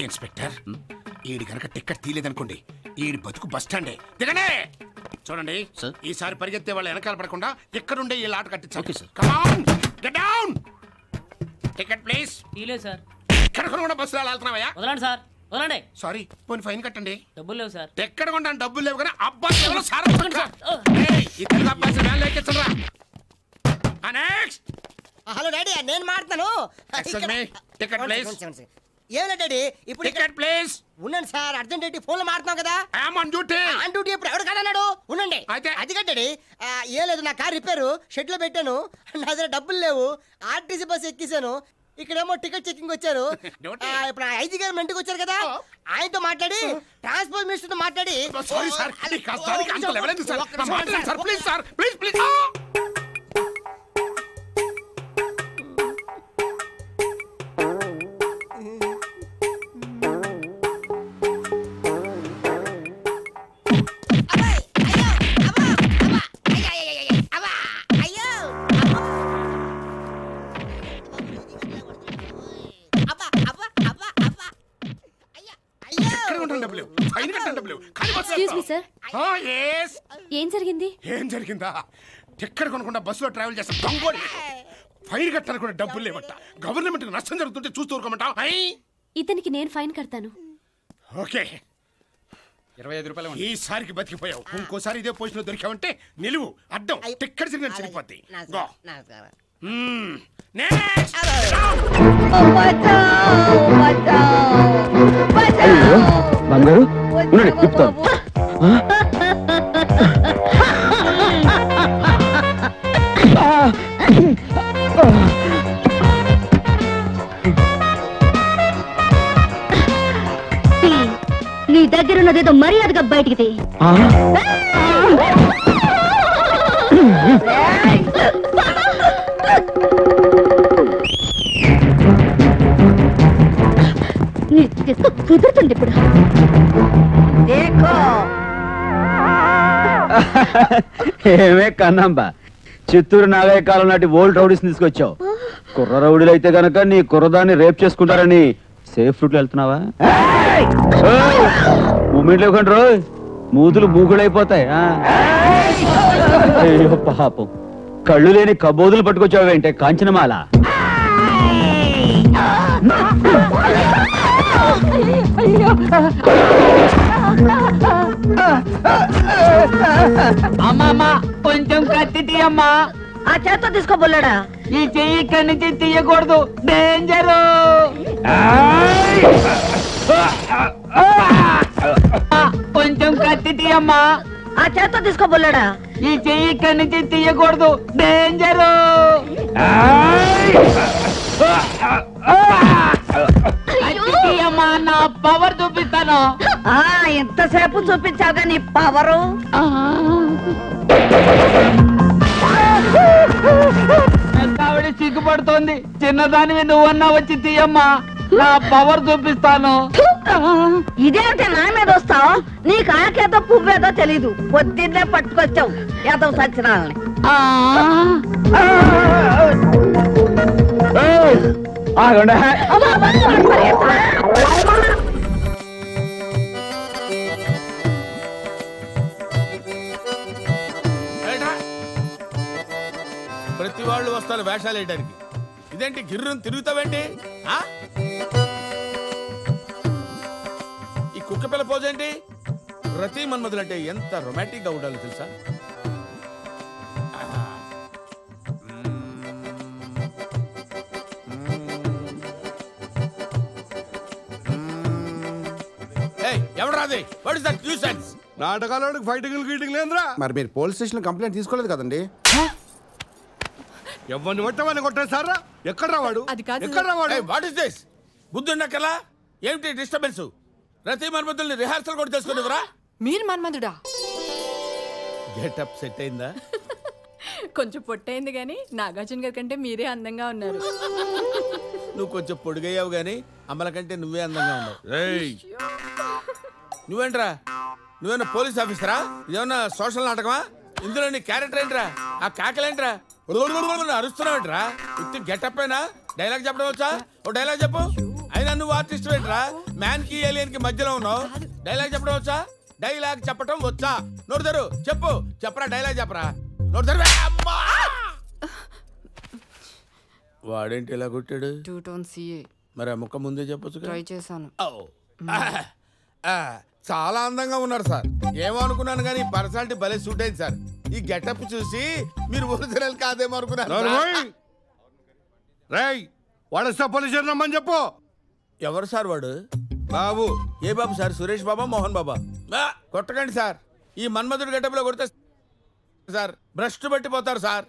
Inspector, ఈడి కనుక ticket తీయలేదనుకోండి, ఈడి బతుకు బస్ స్టాండే. దిగండి. చూడండి, ఈసారి పరిగెత్తే వాళ్ళు వెనకాల పడకుండా ఎక్కడుండే ఈ లాట కట్టించాలి. Come on, get down. Ticket please. తీయలేదు సార్. ఎక్కడ కూడా బస్సులో వెళ్తున్నావయ్యా? వదలండి సార్, వదలండి. సారీ, పోనీ ఫైన్ కట్టండి. డబ్బులు లేవు సార్. ఎక్కడ కొంటాను? డబ్బులు లేవు కానీ అబ్బాయి ఎవరో సార్ ఈ తెలుగు అబ్బాయి వ్యాన్ ఎక్కించరా. నెక్స్ట్. హలో డాడీ, నేను మాట్లాడతాను. Excuse me, ticket please. ఏం డాడీ ఇప్పుడు? Ticket please. ఉండండి సార్, అర్జెంట్ ఫోన్ లో మాట్లాడుతున్నాం కదా. On duty. ఆన్ డ్యూటీ ఎప్పుడు? ఎవరు కాదన్నాడు? ఉండండి. అది కట్టండి. ఏం లేదు, నా కార్ రిపేరు, షెడ్ లో పెట్టాను, నా దగ్గర డబ్బులు లేవు, ఆర్టీసీ బస్ ఎక్కిసాను, ఇక్కడేమో టికెట్ చెకింగ్ వచ్చారు. ఇప్పుడు ఐజీ గారు ఇంటికి వచ్చారు కదా, ఆయనతో మాట్లాడి ట్రాన్స్పోర్ట్ మినిస్టర్ తో మాట్లాడి. ఏం జరిగింది? ఏం జరిగిందా? టికెట్ కొనకుండా బస్సులో ట్రావెల్ చేస్తా దొంగోడి. ఫైన్ కట్టాలి కూడా డబ్బులు లేవట. గవర్నమెంట్ నష్టం జరుగుతుంటే చూస్తూ ఊరుకోమంటా? ఇతనికి నేను ఫైన్ కడతాను. ఓకే, 25 రూపాయలు. ఈసారికి బతికిపోయావు. ఇంకోసారి ఇదే పొజిషన్ లో దొరికావంటే నిలువు అడ్డం టికెట్ జరిగిన సరిపోద్ది. బంగారు నీ దగ్గర ఉన్నదేదో మర్యాదగా బయటికి తీ. కుదురుతుంది ఇప్పుడు. ఏమే కన్నాంబ, చిత్తూరు నాగయ్య కాలం నాటి ఓల్డ్ రౌడీస్ తీసుకొచ్చావు. కుర్ర రౌడీలు అయితే గనక నీ కుర్రదాన్ని రేప్ చేసుకుంటారని సేఫ్ రూట్ వెళ్తున్నావా? మూమెంట్ లేకుండా రో మూతులు మూగులైపోతాయి. అయ్యో పాపం, కళ్ళు లేని కబోదులు పట్టుకొచ్చావేంటే కాంచనమాల. అమ్మా కొంచెం కత్తి అమ్మా. ఆ చేత్తో తీసుకోబోలాడా? ఈ చెయ్యి ఇక్కడి నుంచి తీయకూడదు, డేంజరు. కొంచెం కత్తి అమ్మా. ఆ చేత్తో తీసుకోబోలాడా? ఈ చెయ్యి ఇక్కడి నుంచి తీయకూడదు, డేంజరు. అమ్మా, నా పవర్ చూపిస్తాను. ఎంతసేపు చూపించావుగా నీ పవరు? ఆవిడ సిగ్గుపడుతోంది. చిన్నదానివి నువ్వన్నా వచ్చి తీయమ్మా, నా పవర్ చూపిస్తాను. ఇదేంటి నా మీద వస్తావు? నీకు ఆకేదో పువ్వేదో తెలీదు, పొద్దున్నే పట్టుకొచ్చావు ఏదో సచ్చినాలని. ప్రతి వాళ్ళు వస్తారు వేషాలు వేయడానికి. ఇదేంటి గిర్రం తిరుగుతావేంటి? ఈ కుక్క పిల్ల పోజేంటి? రతి మన్మధులంటే ఎంత రొమాంటిక్ గా ఉండాలో తెలుసా? ఎవరాది? What is that nuisance? నాటకాలకు ఫైటింగ్ గీటింగ్ లేదురా. మరి మీరు పోలీస్ స్టేషన్ కంప్లైంట్ తీసుకోలేదు కదండి? ఎవరిని కొట్టమని కొట్టేసారా? ఎక్కడ రావాడు? ఎక్కడ రావాడు? What is this? బుద్ధుండక్కలా ఏమిటి డిస్టర్బెన్స్? రతి మన్మధుల్ని రిహార్సల్ కూడా చేసుకునేవరా? మీరు మన్మధుడా? గెటప్ సెట్ అయిందా? కొంచెం పొట్టయింది కానీ నాగార్జున గారి కంటే మీరే అందంగా ఉన్నారు. నువ్వు కొంచెం పొడిగయ్యావు గానీ అమ్మల కంటే నువ్వే అందంగా ఉన్నావు. నువ్వేంట్రా? నువ్వేనా పోలీస్ ఆఫీసరా? ఇదేమన్నా సోషల్ నాటకమా? ఇందులో నీ క్యారెక్టర్ ఏంట్రా? ఆ కాకలేంట్రా? అరుస్తున్నావేంట్రా? ఇచ్చి గెటప్ అయినా డైలాగ్ చెప్పడం వచ్చా? ఓ డైలాగ్ చెప్పు. అయినా నువ్వు ఆర్టిస్ట్ ఏంట్రా? మ్యాన్ కి ఏలియన్ కి మధ్యలో ఉన్నావు. డైలాగ్ చెప్పడం వచ్చా? డైలాగ్ చెప్పడం వచ్చా? నోరుదరు చెప్పు. చెప్పరా డైలాగ్ చెప్పరా. నోరుదరు. వాడేంటి ఇలా కొట్టాడు? మరి ఆ ముక్క ముందే చెప్పొచ్చు. ట్రై చేశాను. చాలా అందంగా ఉన్నారు సార్. ఏమో అనుకున్నాను కానీ పర్సనాలిటీ భలే సూట్ అయింది సార్. ఈ గెటప్ చూసి మీరు ఒరిజినల్ కాదేమో అనుకున్నాను. రేయ్ వాడేస్తా పోలీసు రమ్మని చెప్పు. ఎవరు సార్ వాడు? బాబు. ఏ బాబు సార్? సురేష్ బాబా, మోహన్ బాబా? కొట్టకండి సార్. ఈ మన్మధుడు గెటప్ లో కొడితే సార్ భ్రష్టు పట్టిపోతారు సార్.